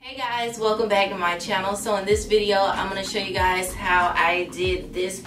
Hey guys, welcome back to my channel. So in this video I'm going to show you guys how I did this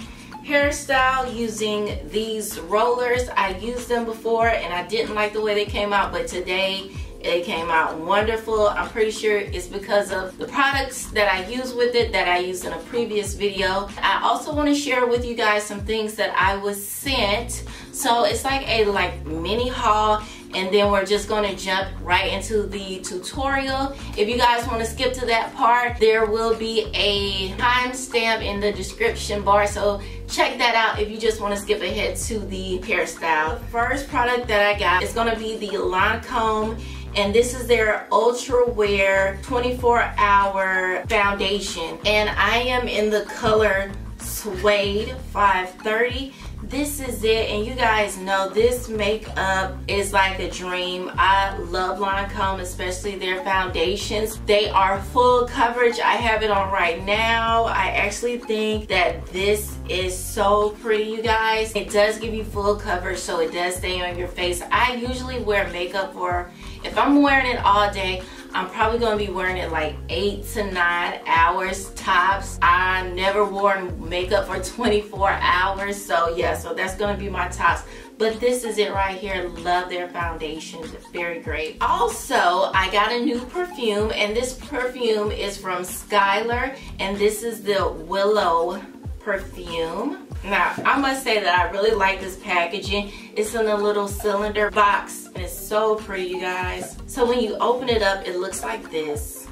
hairstyle using these rollers. I used them before and I didn't like the way they came out, but today it came out wonderful. I'm pretty sure it's because of the products that I use with it that I used in a previous video. I also want to share with you guys some things that I was sent. So it's like a mini haul, and then we're just going to jump right into the tutorial. If you guys want to skip to that part, there will be a timestamp in the description bar, so check that out if you just want to skip ahead to the hairstyle. The first product that I got is going to be the Lancôme, and this is their Ultra Wear 24-hour foundation, and I am in the color Suede 530. This is it, and you guys know this makeup is like a dream. I love Lancôme, especially their foundations. They are full coverage. I have it on right now. I actually think that this is so pretty, you guys. It does give you full coverage, so it does stay on your face. I usually wear makeup for, if I'm wearing it all day, I'm probably going to be wearing it like 8 to 9 hours tops. I never wore makeup for 24 hours. So yeah, so that's going to be my tops. But this is it right here. Love their foundations. Very great. Also, I got a new perfume, and this perfume is from Skylar, and this is the Willow perfume. Now, I must say that I really like this packaging. It's in a little cylinder box, and it's so pretty, you guys. So when you open it up, it looks like this.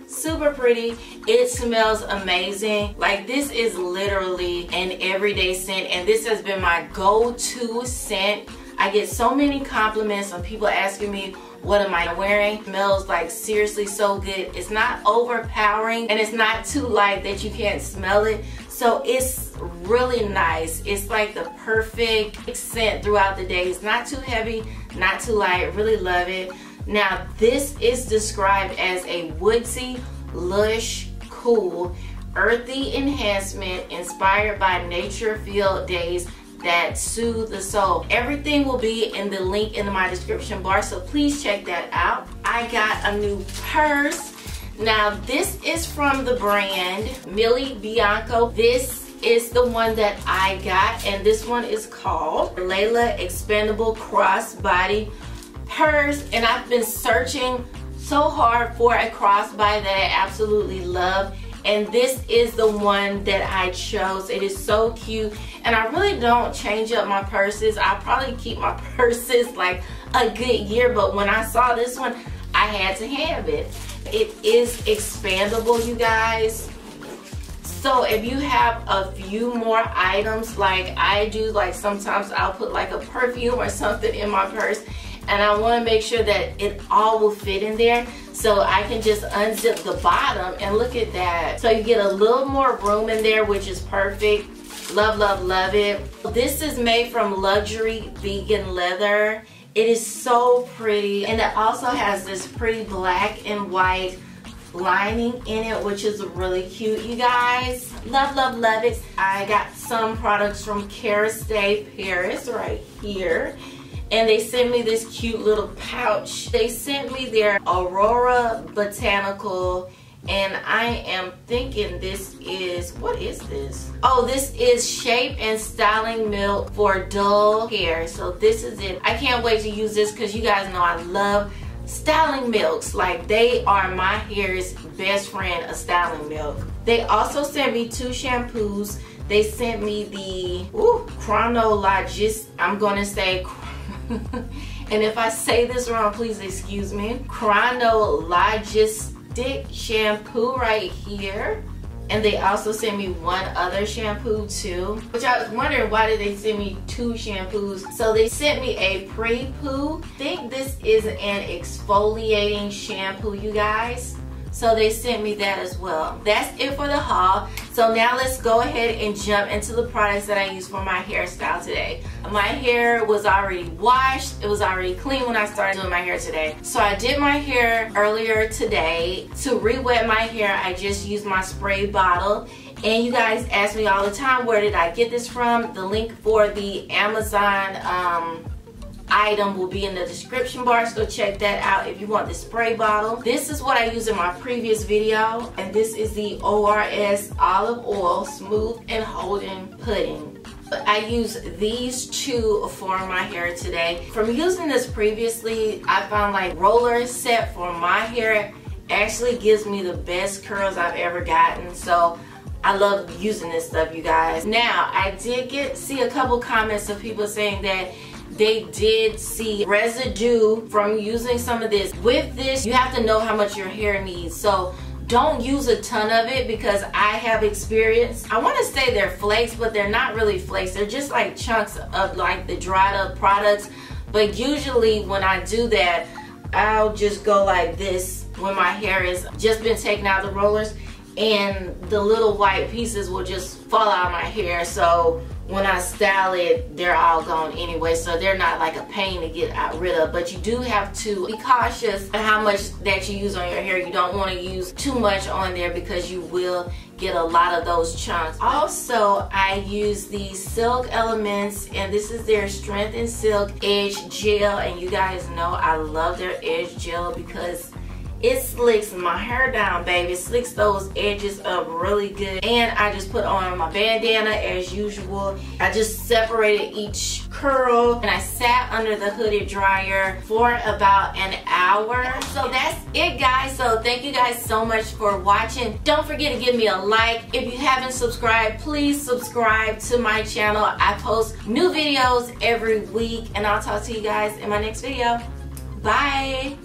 Super pretty. It smells amazing. Like, this is literally an everyday scent, and this has been my go-to scent. I get so many compliments on people asking me, what am I wearing? It smells like seriously so good. It's not overpowering, and it's not too light that you can't smell it. So it's really nice. It's like the perfect scent throughout the day. It's not too heavy, not too light. Really love it. Now, this is described as a woodsy, lush, cool, earthy enhancement inspired by nature-filled days that soothe the soul. Everything will be in the link in my description bar, so please check that out. I got a new purse. Now, this is from the brand Melie Bianco. This is the one that I got, and this one is called Layla Expandable Crossbody Purse. And I've been searching so hard for a crossbody that I absolutely love, and this is the one that I chose. It is so cute, and I really don't change up my purses. I probably keep my purses like a good year, but when I saw this one, I had to have it. It is expandable, you guys. So if you have a few more items like I do, like sometimes I'll put like a perfume or something in my purse, and I want to make sure that it all will fit in there, so I can just unzip the bottom, and look at that. So you get a little more room in there, which is perfect. Love, love, love it. This is made from luxury vegan leather. It is so pretty, and it also has this pretty black and white lining in it, which is really cute, you guys. Love, love, love it. I got some products from Kerastase Paris right here, and they sent me this cute little pouch. They sent me their Aurora Botanical, and I am thinking this is, what is this? Oh, this is Shape and Styling Milk for dull hair. So this is it. I can't wait to use this because you guys know I love styling milks. Like, they are my hair's best friend, a styling milk. They also sent me 2 shampoos. They sent me the Chronologist, I'm gonna say, and if I say this wrong, please excuse me, Chronologist shampoo right here. And they also sent me one other shampoo too, which I was wondering, why did they send me 2 shampoos? So they sent me a pre-poo. I think this is an exfoliating shampoo, you guys. So they sent me that as well. That's it for the haul. So now let's go ahead and jump into the products that I use for my hairstyle today. My hair was already washed. It was already clean when I started doing my hair today. So I did my hair earlier today. To re-wet my hair, I just used my spray bottle. And you guys ask me all the time, where did I get this from? The link for the Amazon item will be in the description bar, so check that out if you want the spray bottle. This is what I used in my previous video, and this is the ORS Olive Oil Smooth and Holding Pudding. I use these two for my hair today. From using this previously, I found like roller set for my hair actually gives me the best curls I've ever gotten. So I love using this stuff, you guys. Now, I did see a couple comments of people saying that they did see residue from using some of this. With this, you have to know how much your hair needs. So don't use a ton of it, because I have experienced, I want to say they're flakes, but they're not really flakes. They're just like chunks of like the dried up products. But usually when I do that, I'll just go like this when my hair has just been taken out of the rollers, and the little white pieces will just fall out of my hair. So when I style it, they're all gone anyway, so they're not like a pain to get rid of. But you do have to be cautious of how much that you use on your hair. You don't want to use too much on there, because you will get a lot of those chunks. Also, I use the Silk Elements, and this is their Strength and Silk Edge Gel, and you guys know I love their Edge Gel because it slicks my hair down, baby. It slicks those edges up really good. And I just put on my bandana as usual. I just separated each curl, and I sat under the hooded dryer for about an hour. So that's it, guys. So thank you guys so much for watching. Don't forget to give me a like. If you haven't subscribed, please subscribe to my channel. I post new videos every week, and I'll talk to you guys in my next video. Bye.